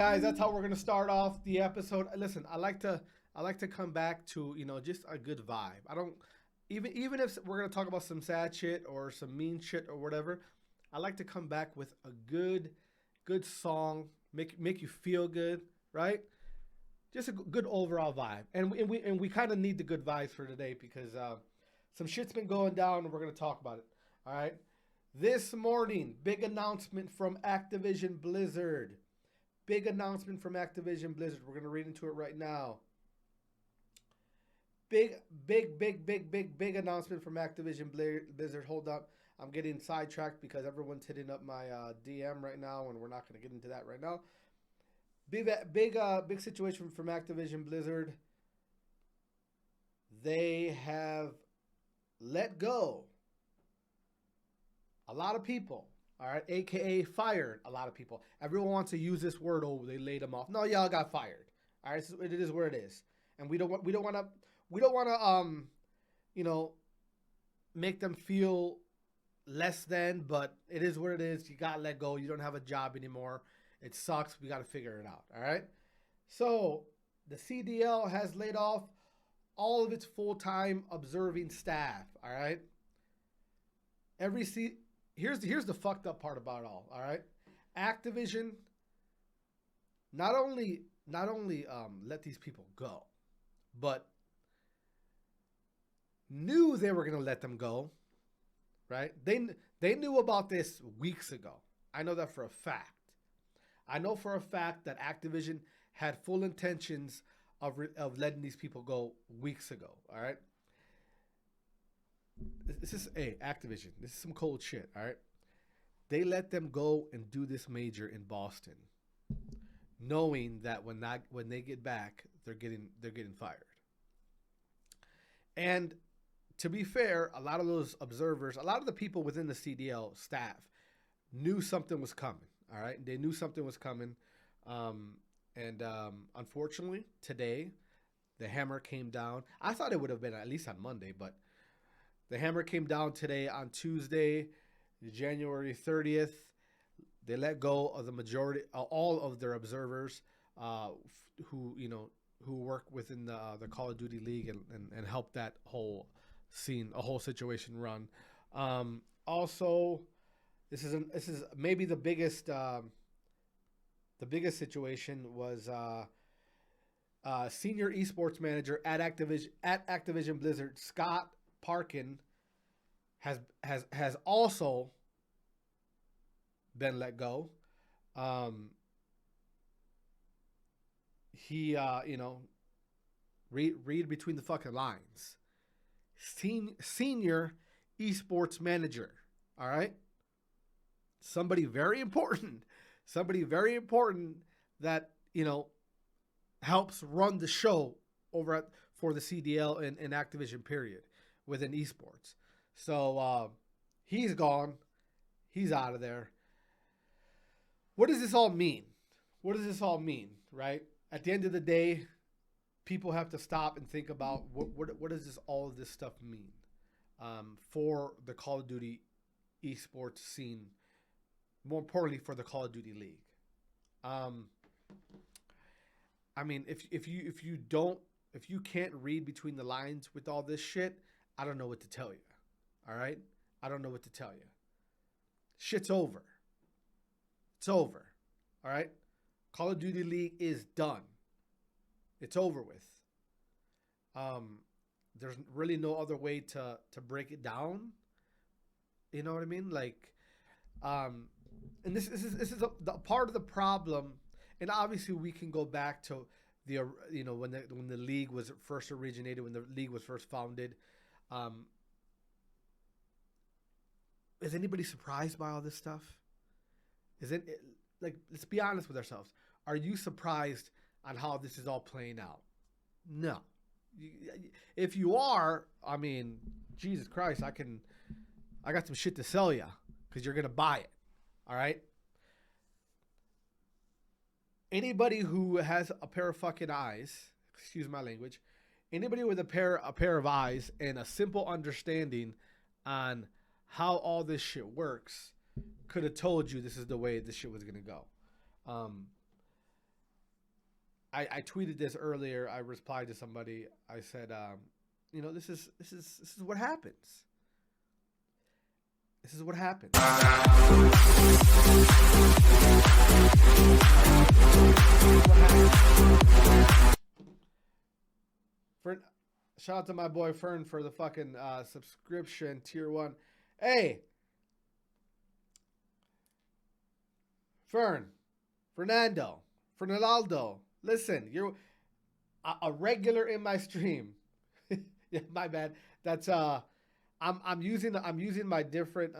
Guys, that's how we're gonna start off the episode. Listen, I like to come back to just a good vibe. I don't even if we're gonna talk about some sad shit or some mean shit or whatever. I like to come back with a good song, make you feel good, right? Just a good overall vibe, and we kind of need the good vibes for today because some shit's been going down, and we're gonna talk about it. All right. This morning, big announcement from Activision Blizzard. Big announcement from Activision Blizzard. We're going to read into it right now. Big announcement from Activision Blizzard. Hold up. I'm getting sidetracked because everyone's hitting up my DM right now, and we're not going to get into that right now. Big situation from Activision Blizzard. They have let go a lot of people. All right, AKA fired a lot of people. Everyone wants to use this word. Oh, they laid them off. No, y'all got fired. All right, it is where it is, and we don't want to make them feel less than. But it is what it is. You got let go. You don't have a job anymore. It sucks. We got to figure it out. All right. So the CDL has laid off all of its full-time observing staff. All right. Here's the fucked up part about it all right? Activision not only let these people go, but knew they were going to let them go, right? They knew about this weeks ago. I know that for a fact. I know for a fact that Activision had full intentions of letting these people go weeks ago, all right? This is Activision. This is some cold shit. All right, they let them go and do this major in Boston, knowing that when they get back, they're getting fired. And to be fair, a lot of those observers, a lot of the people within the CDL staff, knew something was coming. All right, they knew something was coming, and unfortunately, today, the hammer came down. I thought it would have been at least on Monday, but the hammer came down today on Tuesday, January 30th. They let go of the majority, all of their observers, who work within the Call of Duty League and help that whole situation run. Also, this is maybe the biggest situation was senior esports manager at Activision Blizzard, Scott Parkin, has also been let go. He read between the fucking lines. Senior esports manager. All right, somebody very important that helps run the show for the CDL and Activision period within esports. So he's gone. He's out of there. What does this all mean? Right? At the end of the day, people have to stop and think about what does all of this stuff mean for the Call of Duty esports scene. More importantly, for the Call of Duty League. I mean, if you can't read between the lines with all this shit, I don't know what to tell you. All right? I don't know what to tell you. Shit's over. It's over. All right? Call of Duty League is done. It's over with. There's really no other way to break it down. You know what I mean? Like, and this is the part of the problem. And obviously, we can go back to the when the league was first originated, when the league was first founded. Is anybody surprised by all this stuff? Let's be honest with ourselves. Are you surprised on how this is all playing out? No. If you are, I mean, Jesus Christ, I got some shit to sell you because you're gonna buy it. All right. Anybody who has a pair of fucking eyes, excuse my language, anybody with a pair of eyes and a simple understanding on how all this shit works could have told you this is the way this shit was gonna go. I tweeted this earlier. I replied to somebody. I said, this is what happens. This is what happens. Shout out to my boy Fern for the fucking subscription, tier 1. Hey, Fernando, listen, you're a regular in my stream. Yeah, my bad. That's I'm using my different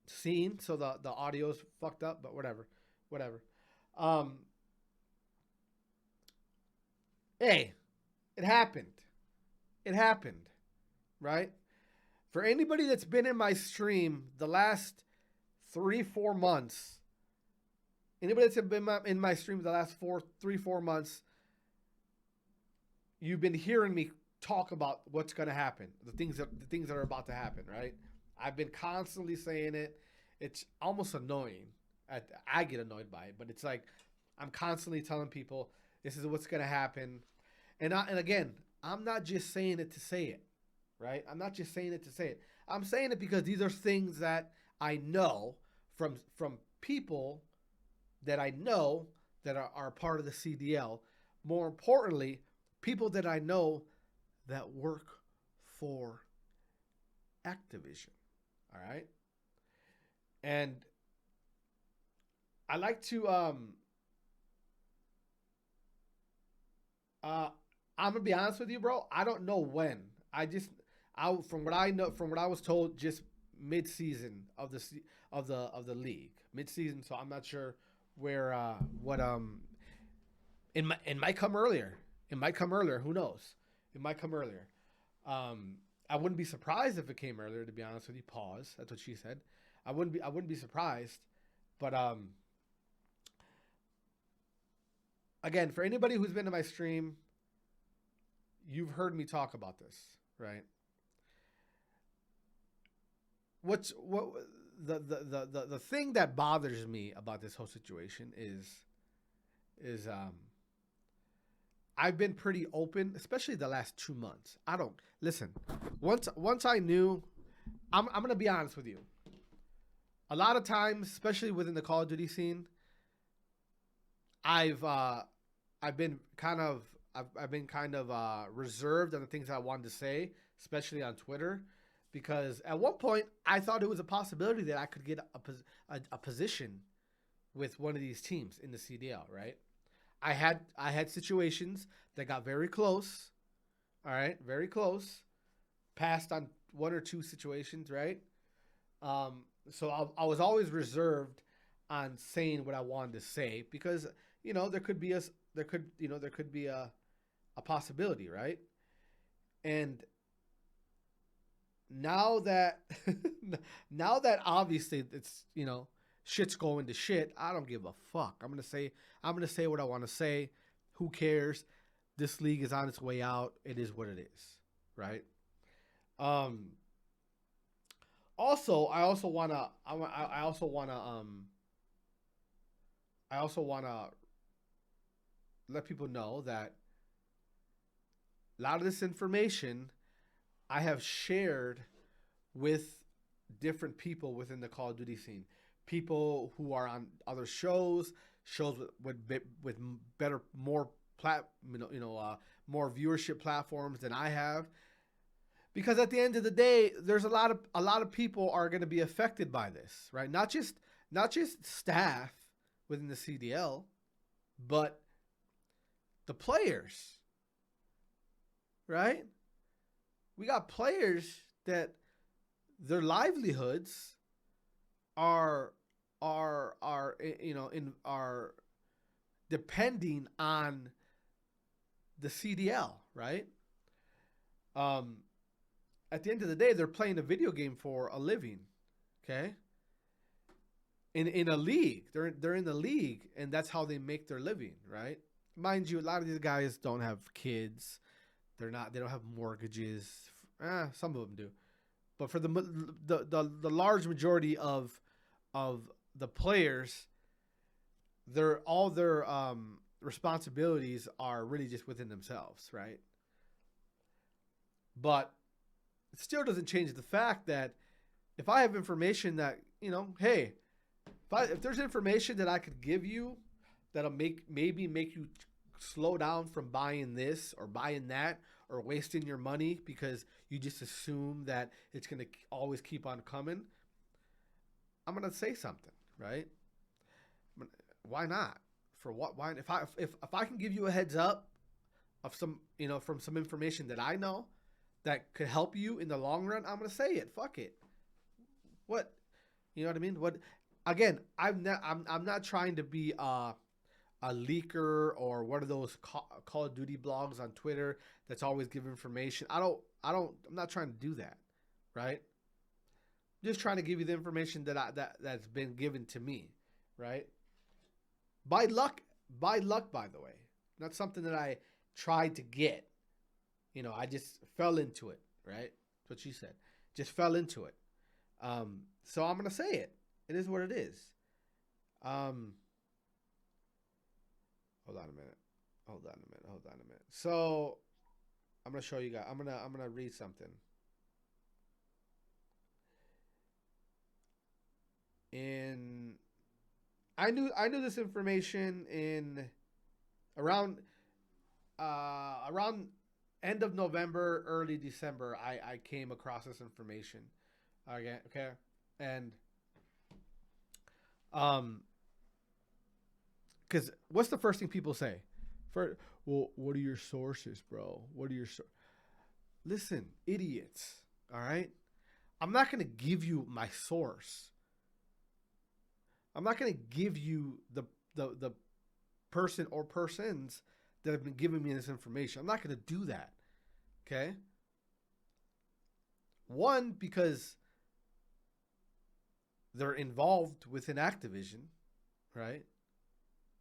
scene, so the audio's fucked up, but whatever. Hey, it happened, right? For anybody that's been in my stream the last 3-4 months, anybody that's been in my stream the last 3-4 months, you've been hearing me talk about what's going to happen, the things that are about to happen, right? I've been constantly saying it. It's almost annoying. I get annoyed by it, but it's like I'm constantly telling people this is what's going to happen. And again, I'm not just saying it to say it, right? I'm not just saying it to say it. I'm saying it because these are things that I know from people that I know that are part of the CDL. More importantly, people that I know that work for Activision. All right. And I like to I'm gonna be honest with you, bro. I don't know when. From what I was told, just mid-season of the league, mid-season. So I'm not sure where it might come earlier. Who knows? It might come earlier. I wouldn't be surprised if it came earlier. To be honest with you, pause. That's what she said. I wouldn't be surprised. But again, for anybody who's been to my stream, you've heard me talk about this, right? What the thing that bothers me about this whole situation is I've been pretty open, especially the last 2 months. I don't listen. Once I knew, I'm gonna be honest with you. A lot of times, especially within the Call of Duty scene, I've been kind of reserved on the things I wanted to say, especially on Twitter, because at one point I thought it was a possibility that I could get a position with one of these teams in the CDL, right? I had situations that got very close, all right, very close, passed on 1 or 2 situations, right? So I was always reserved on saying what I wanted to say because there could be a possibility, right? And now that obviously it's shit's going to shit, I don't give a fuck. I'm gonna say what I want to say. Who cares? This league is on its way out. It is what it is, right? Also, I also wanna let people know that a lot of this information I have shared with different people within the Call of Duty scene. People who are on other shows with better, more more viewership platforms than I have. Because at the end of the day, there's a lot of people are going to be affected by this, right? Not just staff within the CDL, but the players, right? We got players that their livelihoods are depending on the CDL, right? At the end of the day, they're playing a video game for a living, okay? In a league, they're in the league, and that's how they make their living, right? Mind you, a lot of these guys don't have kids. They don't have mortgages. Some of them do, but for the large majority of the players, all their responsibilities are really just within themselves, right? But it still doesn't change the fact that if I have information that, hey, if there's information that I could give you that'll maybe make you slow down from buying this or buying that or wasting your money because you just assume that it's going to always keep on coming, I'm going to say something, right? Why not? For what? Why? If I can give you a heads up of some, from some information that I know that could help you in the long run, I'm going to say it. Fuck it. What? You know what I mean? What? Again, I'm not trying to be a leaker or one of those Call of Duty blogs on Twitter that's always giving information. I'm not trying to do that, right? I'm just trying to give you the information that's been given to me, right? By luck, by the way. Not something that I tried to get. I just fell into it, right? That's what she said. Just fell into it. So I'm going to say it. It is what it is. Hold on a minute. So I'm going to show you guys. I'm going to read something. I knew this information in around end of November, early December. I came across this information. Okay. And because what's the first thing people say? Well, what are your sources, bro? What are your Listen, idiots. All right. I'm not going to give you my source. I'm not going to give you the person or persons that have been giving me this information. I'm not going to do that. Okay. One, because they're involved within Activision, right?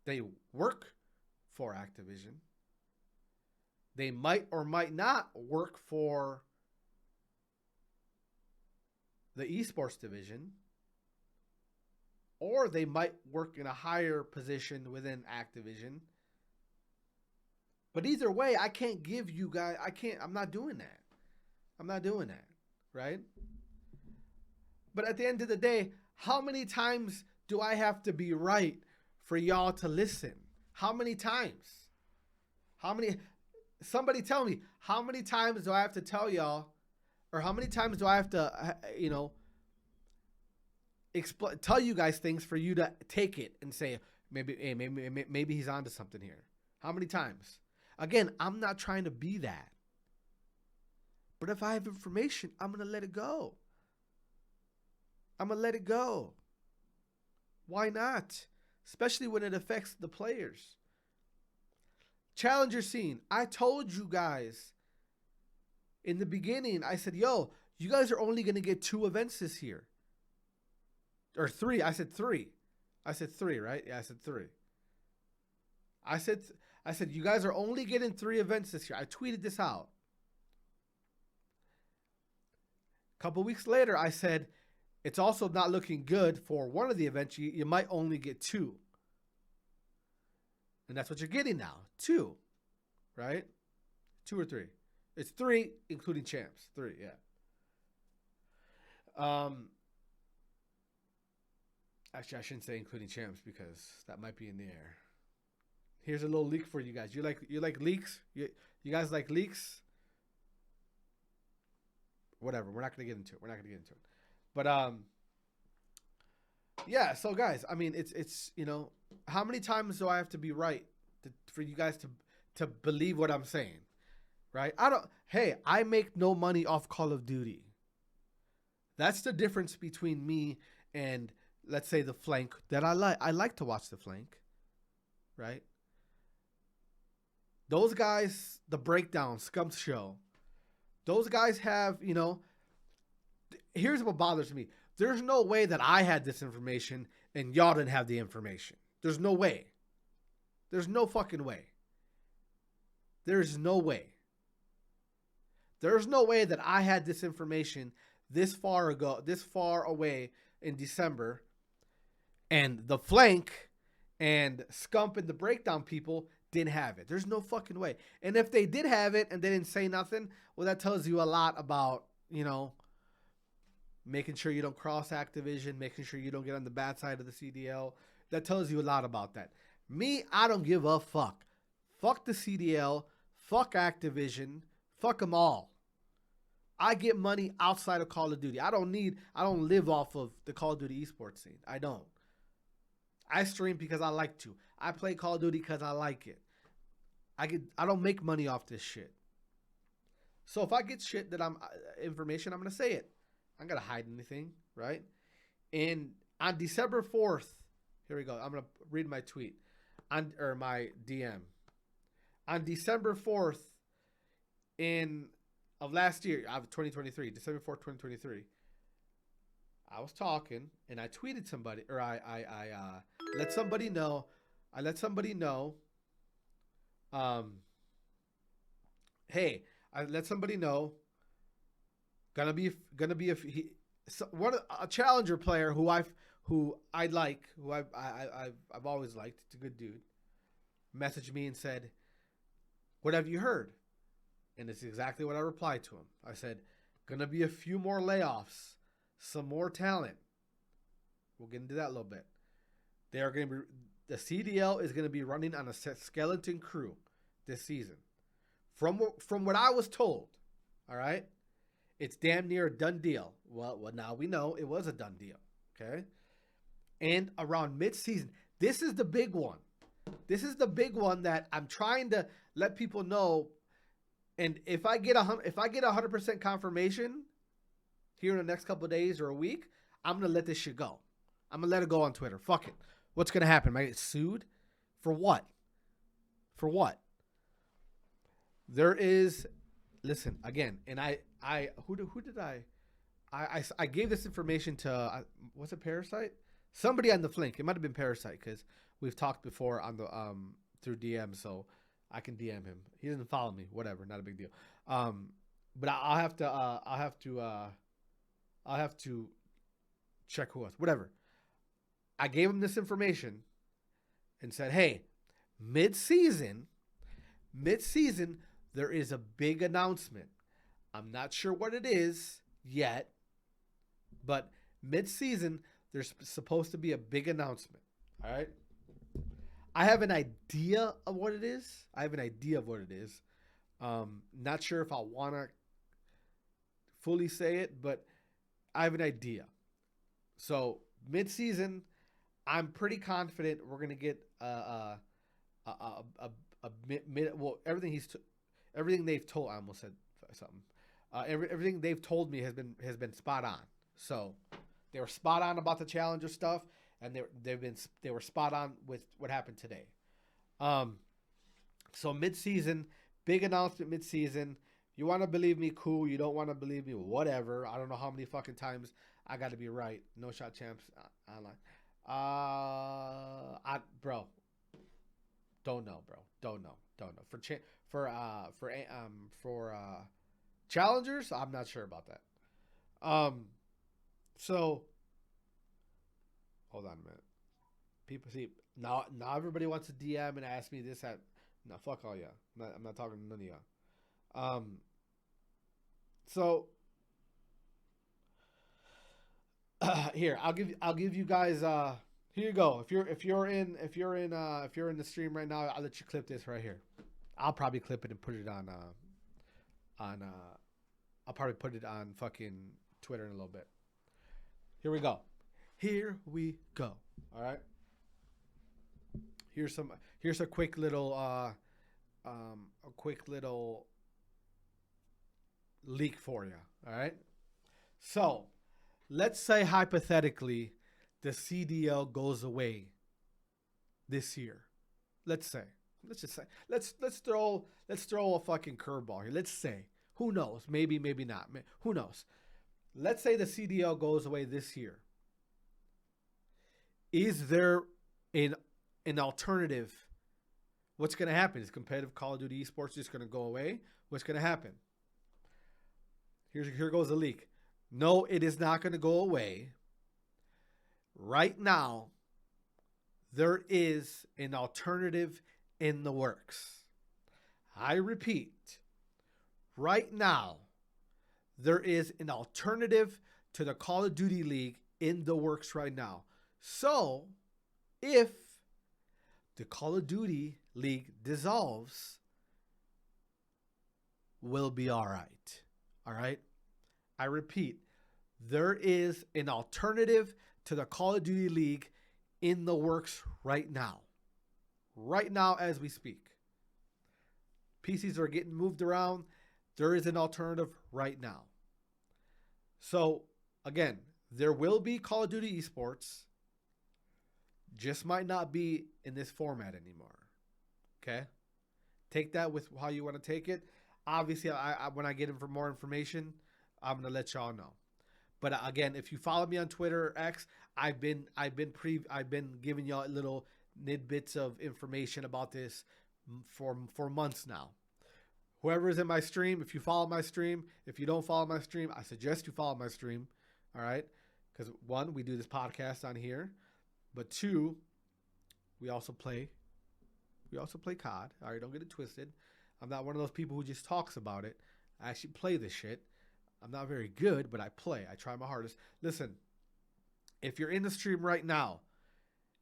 They work for Activision. They might or might not work for the esports division, or they might work in a higher position within Activision. But either way, I can't give you guys, I'm not doing that. Right? But at the end of the day, how many times do I have to be right for y'all to listen? How many times? Somebody tell me, how many times do I have to tell y'all, or how many times do I have to, tell you guys things for you to take it and say, maybe he's onto something here. How many times? Again, I'm not trying to be that. But if I have information, I'm going to let it go. Why not? Especially when it affects the players. Challenger scene. I told you guys in the beginning, I said, yo, you guys are only going to get 2 events this year. Or 3. I said 3. I said 3, right? Yeah, I said 3. I said, you guys are only getting 3 events this year. I tweeted this out. A couple weeks later, I said, it's also not looking good for one of the events. You might only get 2. And that's what you're getting now. 2. Right? 2 or 3. It's 3, including champs. 3, yeah. Actually, I shouldn't say including champs because that might be in the air. Here's a little leak for you guys. You like leaks? You guys like leaks? Whatever. We're not going to get into it. But yeah, so guys, I mean, it's how many times do I have to be right for you guys to believe what I'm saying? Right? I make no money off Call of Duty. That's the difference between me and, let's say, the flank that I like. I like to watch the flank, right? Those guys, the breakdown, Scumps Show, those guys have, here's what bothers me. There's no way that I had this information and y'all didn't have the information. There's no way. There's no fucking way. There's no way. There's no way that I had this information this far away in December, and the flank And Scump and the Breakdown people didn't have it. There's no fucking way. And if they did have it and they didn't say nothing, well, that tells you a lot about, making sure you don't cross Activision, making sure you don't get on the bad side of the CDL. That tells you a lot about that. Me, I don't give a fuck. Fuck the CDL. Fuck Activision. Fuck them all. I get money outside of Call of Duty. I don't live off of the Call of Duty esports scene. I don't. I stream because I like to. I play Call of Duty because I like it. I don't make money off this shit. So if I get shit that information, I'm going to say it. I'm going to hide anything, right? And on December 4th, here we go. I'm going to read my tweet or my DM. On December 4th of last year, of 2023, December 4th, 2023, I was talking and I tweeted somebody, or I let somebody know. I let somebody know. Hey, I let somebody know. Gonna be a challenger player who I've always liked. It's a good dude. Messaged me and said, "What have you heard?" And it's exactly what I replied to him. I said, "Gonna be a few more layoffs, some more talent." We'll get into that a little bit. The CDL is gonna be running on a skeleton crew this season. From what I was told, all right, it's damn near a done deal. Well, now we know it was a done deal, okay? And around mid-season, this is the big one. This is the big one that I'm trying to let people know. And if I get 100% confirmation here in the next couple of days or a week, I'm gonna let this shit go. I'm gonna let it go on Twitter. Fuck it. What's gonna happen? Am I get sued? For what? For what? There is, listen again, and I gave this information to was it Parasite? Somebody on the Flink. It might have been Parasite because we've talked before on the through DM, so I can DM him. He doesn't follow me. Whatever, not a big deal. But I'll have to check who else. Whatever. I gave him this information and said, "Hey, mid-season, there is a big announcement. I'm not sure what it is yet, but mid-season, there's supposed to be a big announcement." All right? I have an idea of what it is. Not sure if I want to fully say it, but I have an idea. So mid-season, I'm pretty confident we're gonna get everything they've told. I almost said something. Everything they've told me has been spot on. So they were spot on about the Challenger stuff, and they were spot on with what happened today. So mid-season, big announcement mid-season. You want to believe me, cool. You don't want to believe me, whatever. I don't know how many fucking times I got to be right. No Shot Champs online. Bro, don't know, bro. Don't know. For challengers, I'm not sure about that. So hold on a minute. People see now everybody wants to DM and ask me this, that. No, fuck all y'all. I'm not talking to none of y'all. So here, I'll give you guys here you go. If you're in the stream right now, I'll let you clip this right here. I'll probably clip it and put it on I'll probably put it on fucking Twitter in a little bit. Here we go. All right. Here's a quick little leak for you. All right. So let's say hypothetically the CDL goes away this year. Let's just say let's throw a fucking curveball here. Let's say, who knows? Maybe not. Who knows? Let's say the CDL goes away this year. Is there an alternative? What's going to happen? Is competitive Call of Duty esports just going to go away? What's going to happen? Here goes the leak. No, it is not going to go away. Right now, there is an alternative in the works. I repeat, right now, there is an alternative to the Call of Duty League in the works right now. So, if the Call of Duty League dissolves, we'll be all right. All right? I repeat, there is an alternative to the Call of Duty League in the works right now. Right now as we speak. PCs are getting moved around. There is an alternative right now. So, again, there will be Call of Duty esports. Just might not be in this format anymore. Okay? Take that with how you want to take it. Obviously, when I get in for more information, I'm going to let y'all know. But again, if you follow me on Twitter or X, I've been giving y'all little tidbits of information about this for months now. Whoever is in my stream, if you follow my stream, if you don't follow my stream, I suggest you follow my stream. All right? Because one, we do this podcast on here, but two, we also play COD. All right, don't get it twisted. I'm not one of those people who just talks about it. I actually play this shit. I'm not very good, but I play. I try my hardest. Listen, if you're in the stream right now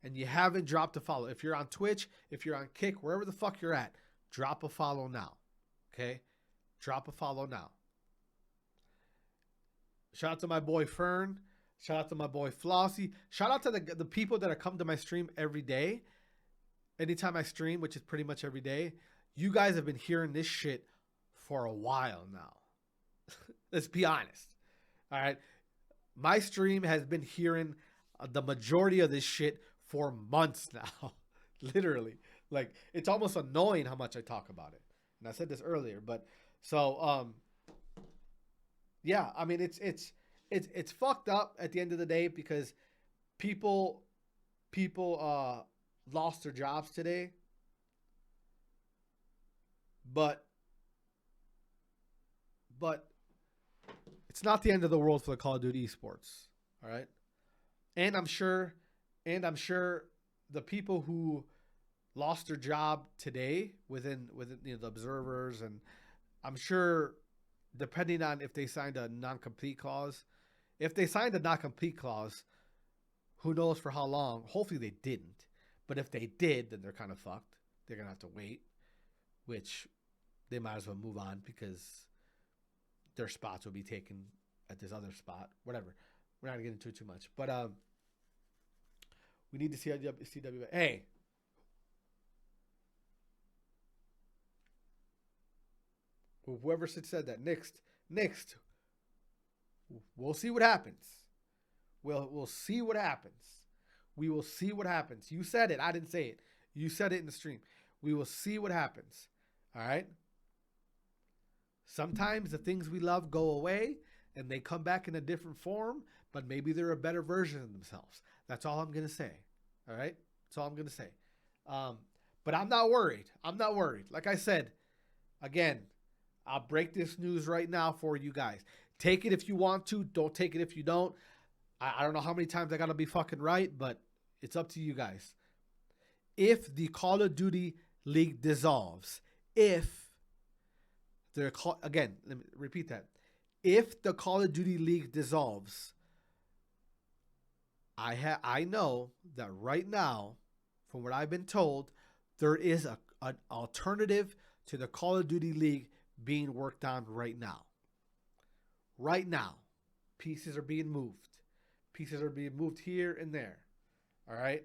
and you haven't dropped a follow, if you're on Twitch, if you're on Kick, wherever the fuck you're at, drop a follow now. Okay? Drop a follow now. Shout out to my boy Fern. Shout out to my boy Flossie. Shout out to the people that come to my stream every day. Anytime I stream, which is pretty much every day. You guys have been hearing this shit for a while now. Let's be honest. All right. My stream has been hearing the majority of this shit for months now. Literally. Like, it's almost annoying how much I talk about it. And I said this earlier, but so yeah, I mean it's fucked up at the end of the day because people lost their jobs today. But it's not the end of the world for the Call of Duty esports. All right. And I'm sure the people who lost their job today within the observers, and I'm sure depending on if they signed a non-compete clause, if they signed a non-compete clause, who knows for how long? Hopefully they didn't. But if they did, then they're kind of fucked. They're going to have to wait, which they might as well move on because their spots will be taken at this other spot. Whatever. We're not going to get into it too much. But we need to see CW. Hey. Whoever said that. Next. We'll see what happens. We'll see what happens. We will see what happens. You said it. I didn't say it. You said it in the stream. We will see what happens. All right? Sometimes the things we love go away and they come back in a different form, but maybe they're a better version of themselves. That's all I'm going to say. All right? That's all I'm going to say. But I'm not worried. I'm not worried. Like I said, again, I'll break this news right now for you guys. Take it if you want to. Don't take it if you don't. I don't know how many times I got to be fucking right, but it's up to you guys. If the Call of Duty League dissolves, again, let me repeat that. If the Call of Duty League dissolves, I know that right now, from what I've been told, there is an alternative to the Call of Duty League being worked on right now. Right now, pieces are being moved. Pieces are being moved here and there. All right?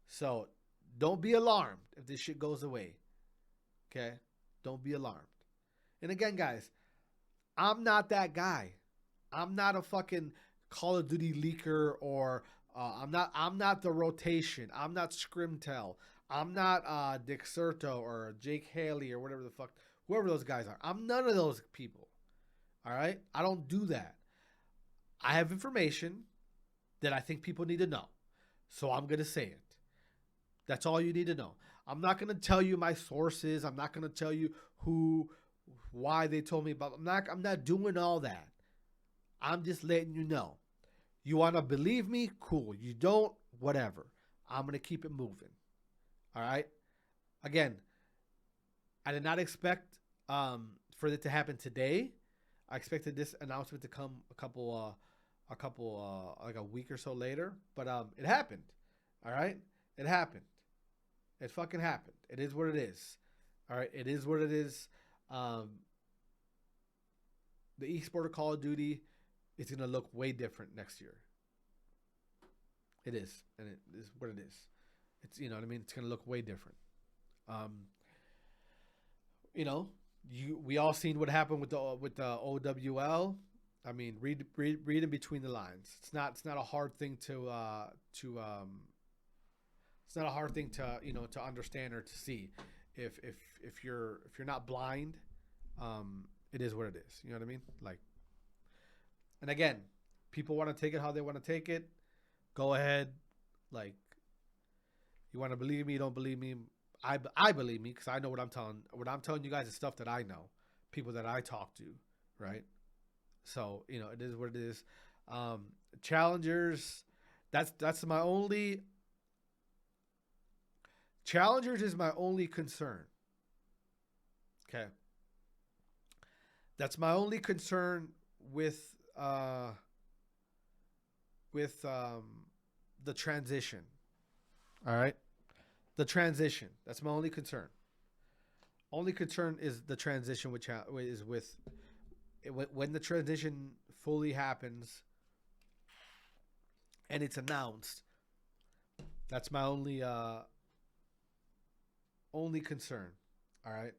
So don't be alarmed if this shit goes away. Okay? Don't be alarmed. And again, guys, I'm not that guy. I'm not a fucking Call of Duty leaker, or I'm not the rotation. I'm not Scrimtel. I'm not Dexerto or Jake Haley or whatever the fuck, whoever those guys are. I'm none of those people. All right? I don't do that. I have information that I think people need to know. So I'm going to say it. That's all you need to know. I'm not going to tell you my sources. I'm not going to tell you why they told me about. I'm not doing all that. I'm just letting you know. You want to believe me? Cool. You don't? Whatever. I'm going to keep it moving. All right. Again, I did not expect for it to happen today. I expected this announcement to come like a week or so later, but it happened. All right, it happened. It fucking happened. It is what it is. All right, it is what it is. The esport of Call of Duty is gonna look way different next year. It is, and it is what it is. It's, you know what I mean. It's gonna look way different. We all seen what happened with the OWL. I mean, read in between the lines. It's not a hard thing to it's not a hard thing to understand or to see. If you're not blind, it is what it is. You know what I mean? Like, and again, people want to take it how they want to take it. Go ahead. Like, you want to believe me? Don't believe me? I believe me because I know what I'm telling. What I'm telling you guys is stuff that I know, people that I talk to, right? So it is what it is. Challengers, that's my only. Challengers is my only concern. Okay, that's my only concern with the transition. All right. The transition. That's my only concern. Only concern is the transition, which is with when the transition fully happens and it's announced. That's my only concern. All right.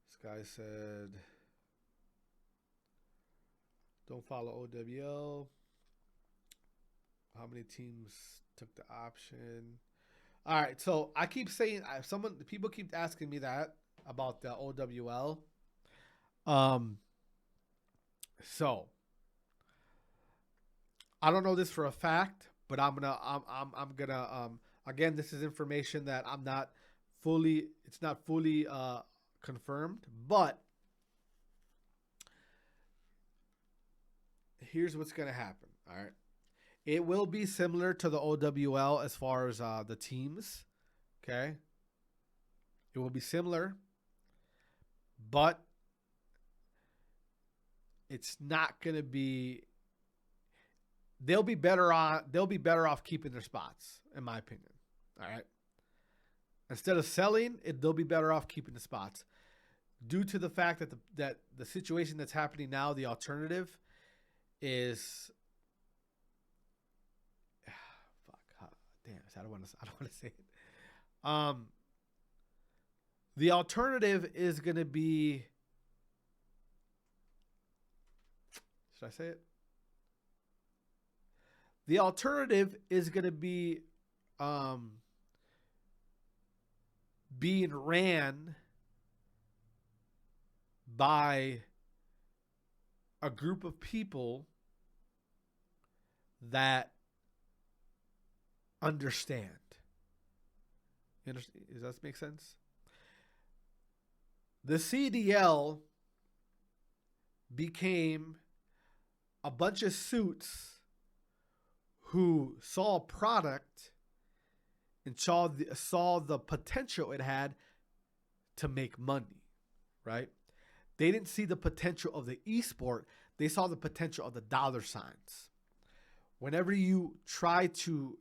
This guy said, "Don't follow OWL. How many teams took the option?" All right, so I keep saying people keep asking me that about the OWL. So I don't know this for a fact, but I'm gonna again, this is information that it's not fully confirmed, but here's what's gonna happen. All right. It will be similar to the OWL as far as the teams, okay? It will be similar, but it's not going to be. They'll be better off keeping their spots, in my opinion. All right. Instead of selling, they'll be better off keeping the spots, due to the fact that the situation that's happening now, the alternative is. Damn, I don't want to say it. The alternative is going to be. Should I say it? The alternative is going to be being ran by a group of people that understand. You understand? Does that make sense? The CDL became a bunch of suits who saw a product and saw the potential it had to make money, right? They didn't see the potential of the esport. They saw the potential of the dollar signs. Whenever you try to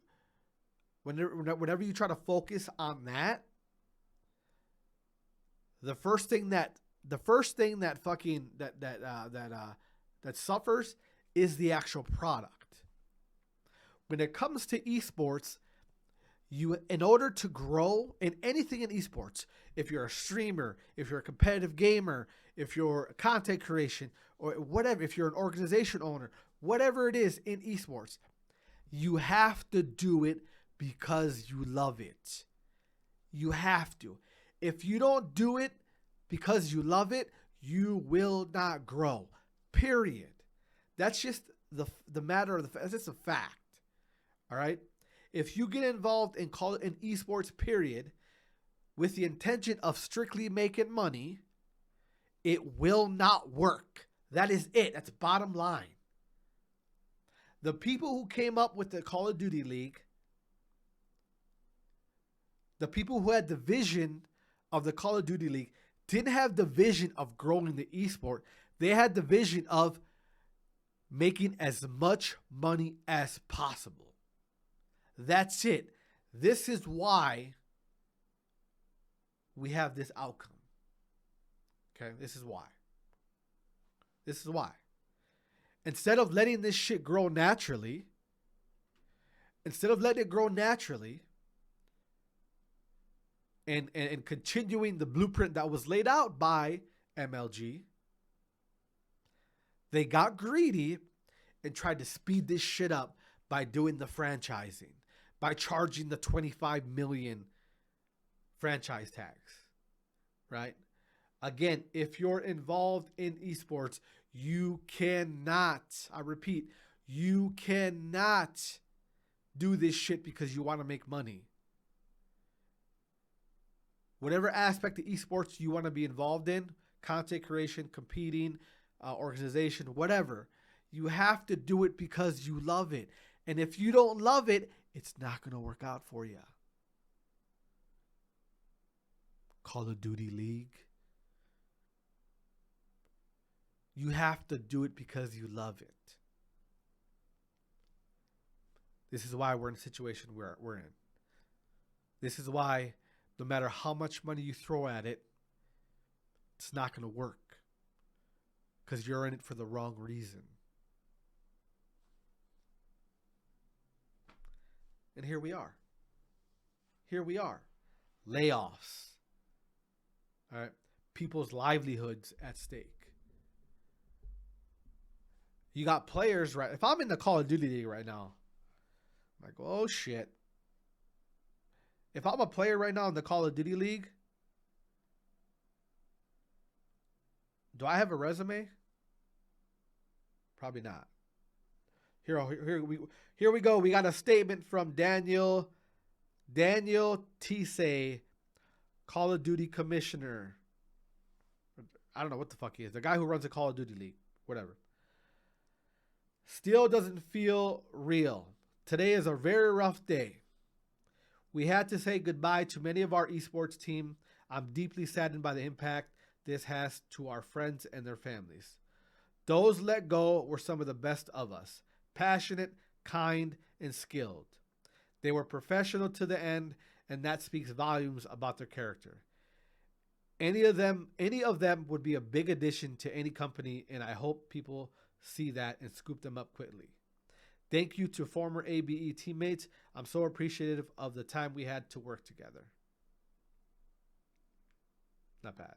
focus on that, the first thing that suffers is the actual product. When it comes to esports, in order to grow in anything in esports, if you're a streamer, if you're a competitive gamer, if you're content creation or whatever, if you're an organization owner, whatever it is in esports, you have to do it because you love it. You have to. If you don't do it because you love it, you will not grow. Period. That's just the matter of that's just a fact. All right? If you get involved in esports, period, with the intention of strictly making money, it will not work. That is it. That's bottom line. The people who came up with the Call of Duty League, the people who had the vision of the Call of Duty League, didn't have the vision of growing the esport. They had the vision of making as much money as possible. That's it. This is why we have this outcome. Okay, this is why. This is why. Instead of letting this shit grow naturally, and continuing the blueprint that was laid out by MLG, they got greedy and tried to speed this shit up by doing the franchising, by charging the 25 million franchise tags, right? Again, if you're involved in esports, you cannot, I repeat, you cannot do this shit because you want to make money. Whatever aspect of esports you want to be involved in, content creation, competing, organization, whatever, you have to do it because you love it. And if you don't love it, it's not going to work out for you. Call of Duty League. You have to do it because you love it. This is why we're in the situation we're in. This is why no matter how much money you throw at it, it's not going to work. Because you're in it for the wrong reason. And here we are. Here we are. Layoffs. All right. People's livelihoods at stake. You got players, right? If I'm in the Call of Duty League right now, I'm like, oh shit. If I'm a player right now in the Call of Duty League, do I have a resume? Probably not. Here we go. We got a statement from Daniel Tise, Call of Duty commissioner. I don't know what the fuck he is. The guy who runs the Call of Duty League. Whatever. Still doesn't feel real. Today is a very rough day. We had to say goodbye to many of our esports team. I'm deeply saddened by the impact this has to our friends and their families. Those let go were some of the best of us. Passionate, kind, and skilled. They were professional to the end, and that speaks volumes about their character. Any of them would be a big addition to any company, and I hope people see that and scoop them up quickly. Thank you to former ABE teammates. I'm so appreciative of the time we had to work together. Not bad.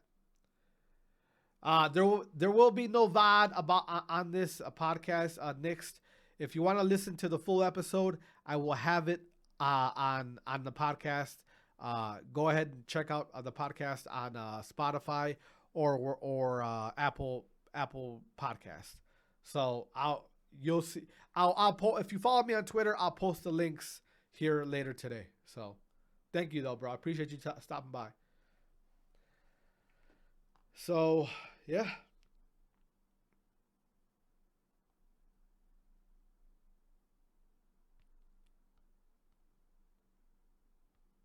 There will be no VOD on this podcast next. If you want to listen to the full episode, I will have it on the podcast. Go ahead and check out the podcast on Spotify or Apple Podcast. So you'll see. If you follow me on Twitter, I'll post the links here later today. So thank you though, bro. I appreciate you stopping by. So yeah.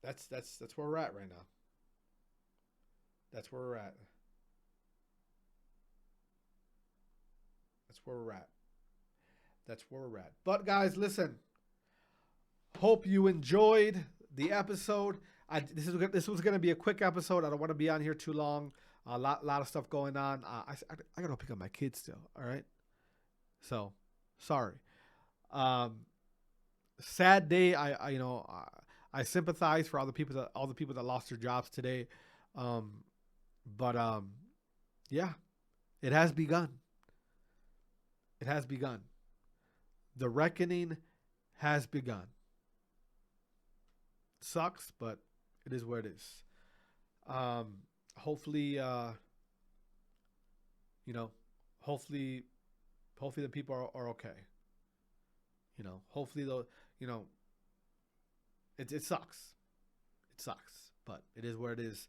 That's where we're at right now. That's where we're at. That's where we're at. That's where we're at. But guys, listen. Hope you enjoyed the episode. This was going to be a quick episode. I don't want to be on here too long. A lot of stuff going on. I got to pick up my kids still. All right. So, sorry. Sad day. I sympathize for all the people that lost their jobs today. But yeah, it has begun. It has begun. The reckoning has begun. Sucks, but it is what it is. Hopefully, hopefully the people are okay. Hopefully it sucks. It sucks, but it is where it is.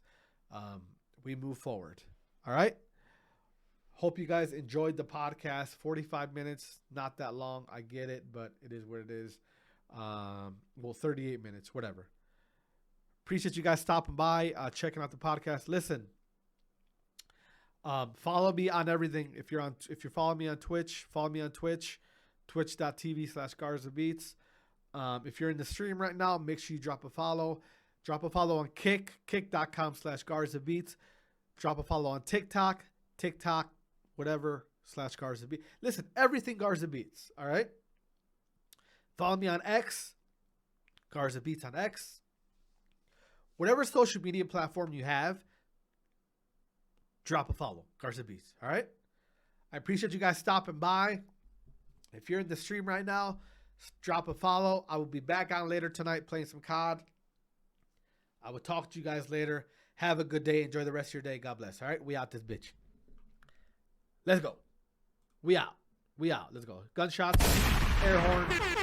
We move forward. All right. Hope you guys enjoyed the podcast. 45 minutes, not that long. I get it, but it is what it is. 38 minutes, whatever. Appreciate you guys stopping by, checking out the podcast. Listen, follow me on everything. If you're following me on Twitch, follow me on Twitch, twitch.tv/GarzaBeats. If you're in the stream right now, make sure you drop a follow. Drop a follow on kick.com/GarzaBeats. Drop a follow on TikTok, whatever, /GarzaBeats. Listen, everything Garza Beats, all right? Follow me on X, Garza Beats on X. Whatever social media platform you have, drop a follow, Garza Beats, all right? I appreciate you guys stopping by. If you're in the stream right now, drop a follow. I will be back on later tonight playing some COD. I will talk to you guys later. Have a good day. Enjoy the rest of your day. God bless. All right? We out this bitch. Let's go. We out. Let's go. Gunshots, air horn.